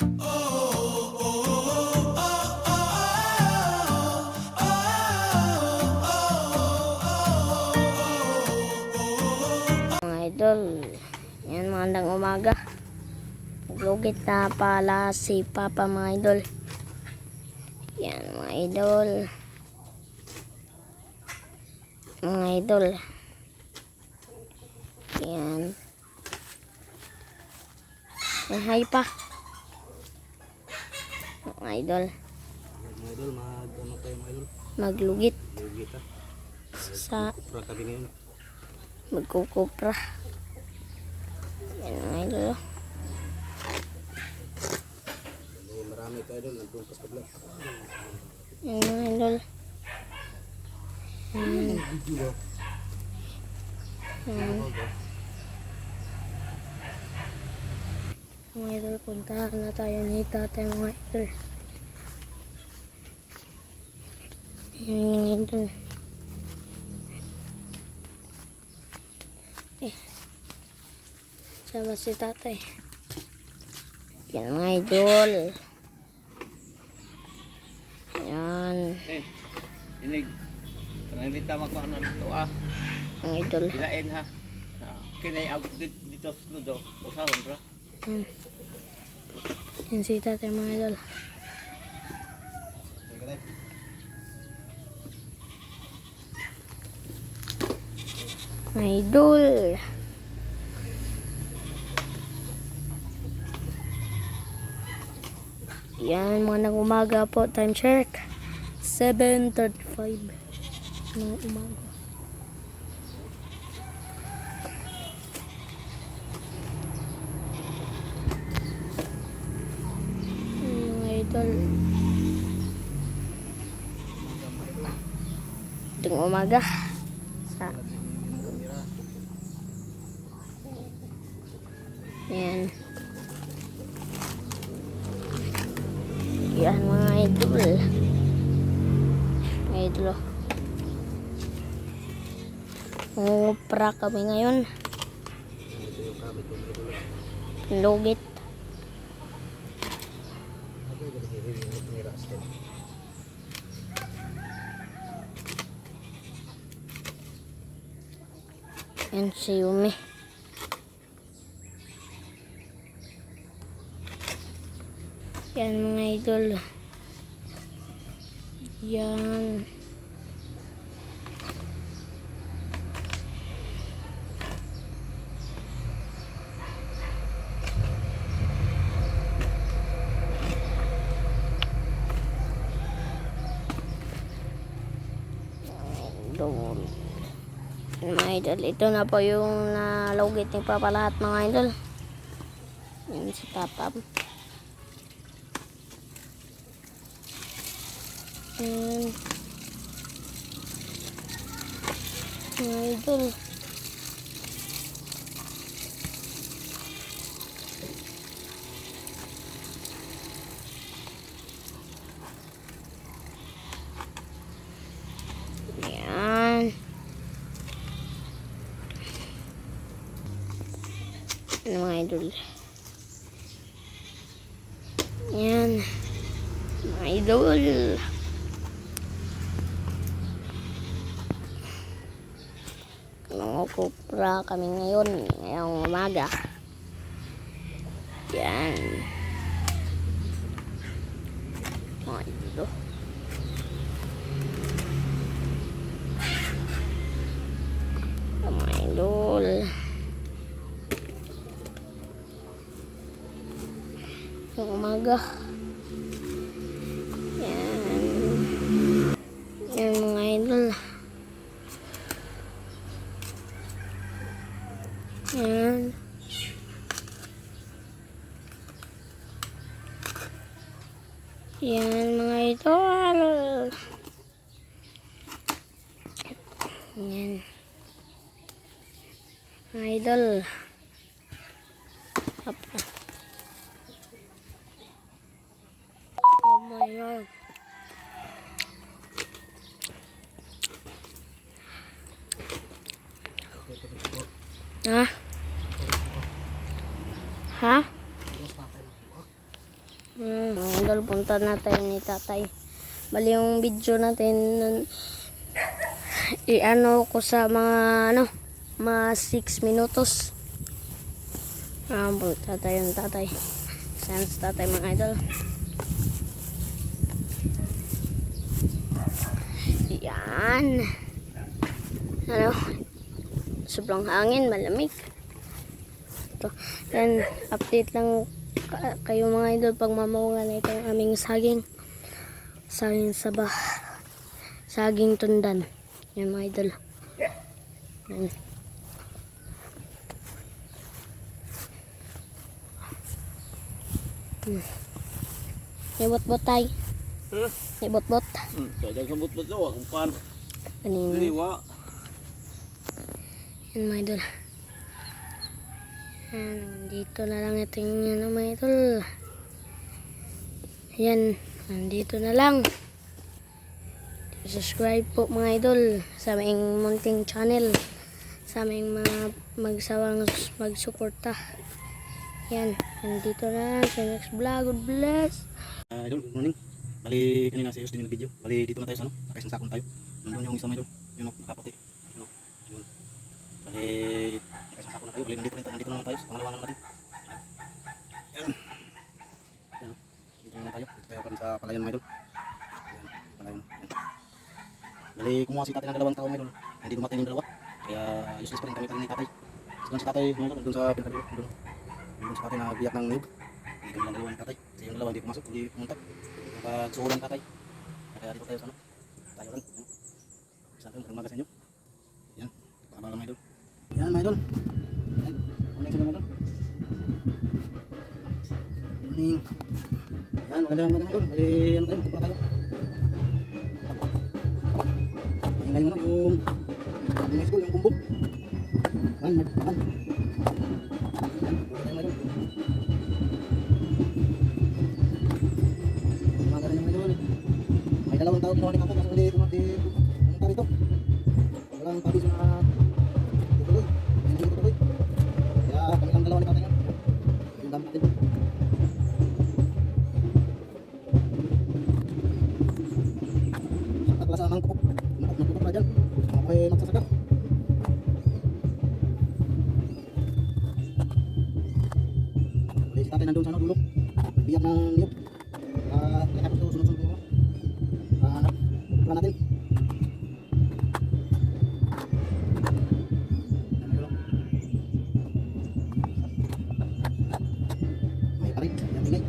Mga idol, yan magandang umaga. Naglugit na pala si Papa mga idol. Yan mga idol. Mga idol. Yan. May hay pa. Mga idol. Mga idol, ano tayo mga idol? Maglugit. Lugit ha. Sa Kupra kami ngayon. magkukupra. Yan mga idol. Marami tayo idol, nandun pa sa kabila. Yan mga idol. Mga idol, puntahan na tayo ni tatay mga idol. Yan mga idol. Sama si tatay. Yan mga idol. Yan. Inig. Karang hindi tama ko ano dito Mga idol. Kilain ha. Kinay abot dito sa ludo. Usahon bro. Yan. Yan si tatay mga idol. Mga idol. Yan, mga nag-umaga po. Time check. 7:35 ng umaga. Mga idol. Itong umaga. Yan. Yan mga idol. Mga idol. Mungupra kami ngayon. Lugit. Yan si Yumi. Yan mga idol. Yan. Idol. Mga idol, ito na po yung nalugit ni Papa lahat mga idol. Yan si Papa. Yan. Mga idol. Yan. Yan mga idol. Yan. Mga idol. Mangukupra kami ngayong umaga. Yan. Mga idol. Mga idol. Ngayong umaga. Yan. Yan mga idol. Yan. Yan mga idol. Yan. Mga idol. Apa. Oh my God. Ha? Ha? Mga idol, punta na tayo ni tatay. Bali yung video natin, i-ano ko sa mga, mga 6 minutos. Punta tayo ng tatay. Saan sa tatay mga idol? Yan. Sobrang hangin, malamig. Ito. Yan, update lang kayo mga idol pag mamawangan na ito yung aming saging. Saging sabah. Saging tundan. Yan mga idol. Yan. May bot-bot tayo. May bot-bot. Kaya sa butbut daw, kung paano. Kanina. Diliwa. Yan mga idol. Yan, dito na lang ito yung mga idol. Yan, nandito na lang. Subscribe po mga idol sa aming munting channel. Sa aming mga magsawang magsuporta. Yan, nandito na lang sa next vlog. God bless. Idol, good morning. Bali, kanina sa din yung video. Bali, dito na tayo sa nakaisang sakon tayo. Nandun yung isang idol. Yun o, nakaputi. Yun o, yun. Bali, nakaisang sakon na tayo. Bali, nandito naman tayo sa pangalawanan natin. Yan. Yan. Dito naman tayo. Dito tayo pa rin sa palayan mga idol. Yan, palayan. Yan. Bali, kumuha si tatay ng dalawang tao mga idol. Hindi dumating yung dalawa. Kaya, useless pa rin kami pa rin ni tatay. Doon si tatay mga idol, doon sa pinakabilo. Doon si tatay na biyak ng niyog. Hindi kami lang dalawa ni tatay. Kasi yung dalawa hindi pumasok, hindi pumunta. Pagsuhulan tatay. Kaya dito tayo sa tayo lang. Sabi mo, umaga sa inyo. Yan, pakabala mga idol. Yan mga idol. Yan, ulit sila mga idol. Morning. Yan, magandang mga idol. Bali, ano tayo, magpapala tayo. Yan ngayon yung school, yung kumbok. Yan, magpapala. Yan, ulit tayo mga idol. May dalawang tao ginawa ni Kakak kaso hindi pumunta rito. Walang pabis na tutuloy. Hindi tutuloy. Kaya kami lang dalawa ni Kakak yan. Yung dami natin. Sakta pala sa amang kupok. Nakupok na dyan. Mga may magsasaka. Ulit si tatay nandun sa dulo. Nagbiyak ng niyog. Kaya tapos ito sunod-sunod ko. Plan natin. May parit, yan tingay.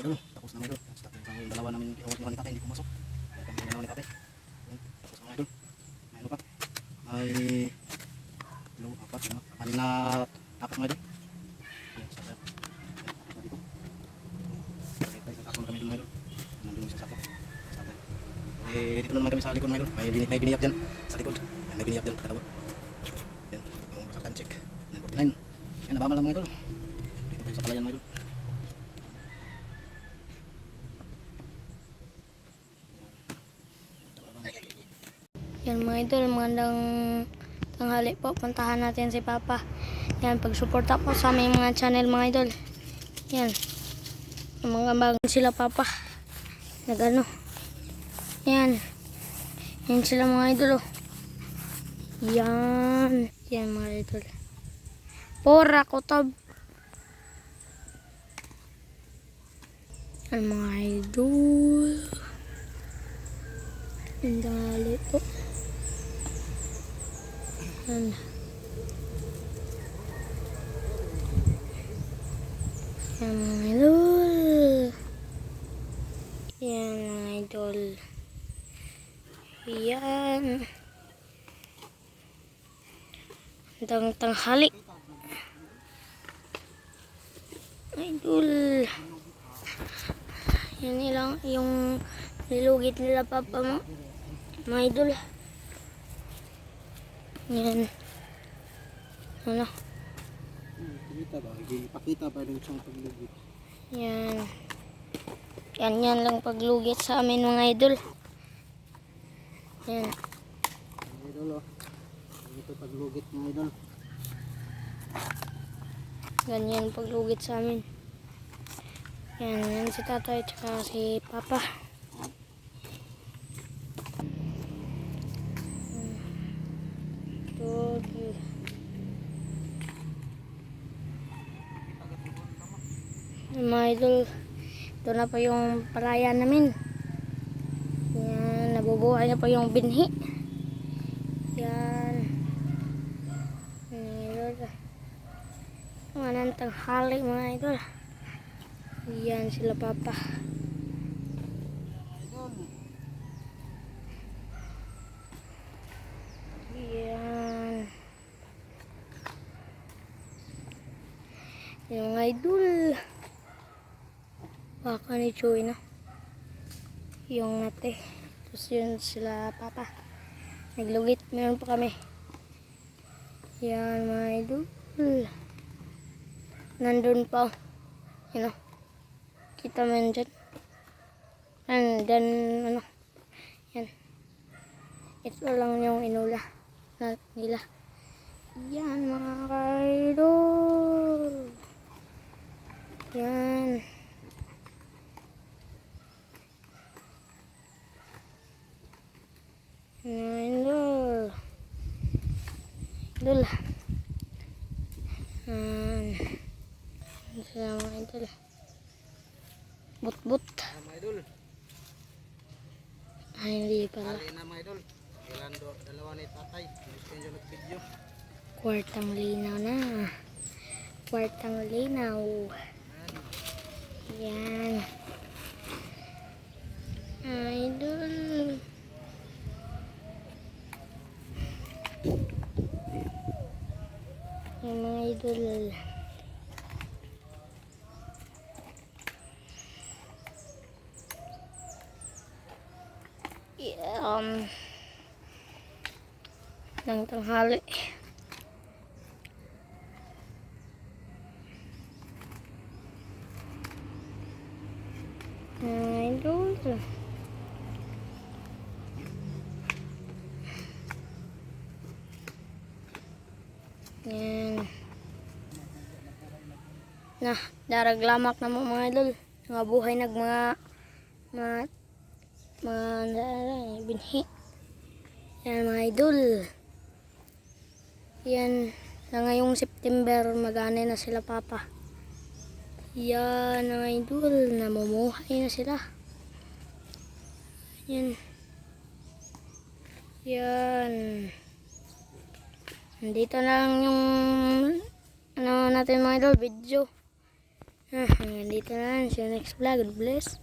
Tapos na mga idol. Yung dalawa namin kinuha ni tatay, hindi pumasok. Kami yung dalawa ni tatay. Tapos na mga idol. May ano pa? May dalawa, apat, ano? Anim na apat mga idol. Yan, sa dito. Sa sakon kami dun mga idol. Nandun yung sa sakon. Dito naman kami sa likod mga idol. May biniyap dyan sa likod. May biniyap dyan kakalawa. Yan, yung saktan check. 949. Yan, nabamal lang mga idol. Dito tayo sa palayan mga idol. Yan mga idol, magandang tanghali po. Puntahan natin si Papa. Yan, pagsuporta po sa aming mga channel mga idol. Yan. Mga bago sila Papa. Nagano. Yan. Yan sila mga idol. Oh. Yan. Yan mga idol. Pora kotab. Yan mga idol. Ang tanghali po. Yan. Yan mga idol. Yan mga idol. Yan. Magandang tanghali. Idol. Yan ilang yung nilugit nila papa mo. Mga idol. Yan. Ano? Kita ba? Ipakita ba rin siyang paglugit? Yan. Yan lang paglugit sa amin mga idol. Yan. Idol oh. Ito paglugit ng idol. Ganyan paglugit sa amin. Yan si tatay at si papa. Ito. Mga idol, ito na po yung palaya namin. Yan, nabubuhay na po yung binhi. Yan. Mga idol. Mga tanghali mga idol. Yan sila papa. Yan. Yung mga idol. Baka ni Choy na. Yung nate. Tapos yun sila papa. Naglugit. Meron pa kami. Yan mga idol. Nandun pa. Yun o. Kita mo yun dyan. And then, ano. Yan. Ito lang yung inula na nila. Yan mga idol. Yan. Idol. Idol. Sila mga idol. But. Mga idol. Ay, hindi pala. Kali na mga idol. Kailan dalawa ni tatay. Gusto nyo nag-video. Kwartang linaw na. Kwartang linaw. Yan. Idol. Yung mga idol. Ng tanghali. Idol. Yan. Na, daraglamak na mo mga idol. Mga buhay mga binhi. Yan mga idol. Yan. Na ngayong September magana na sila papa. Yan mga idol. Namumuhay na sila. Yan. Yan. Nandito na lang yung ano natin mga idol, video. Nandito na lang. See you next vlog. God bless.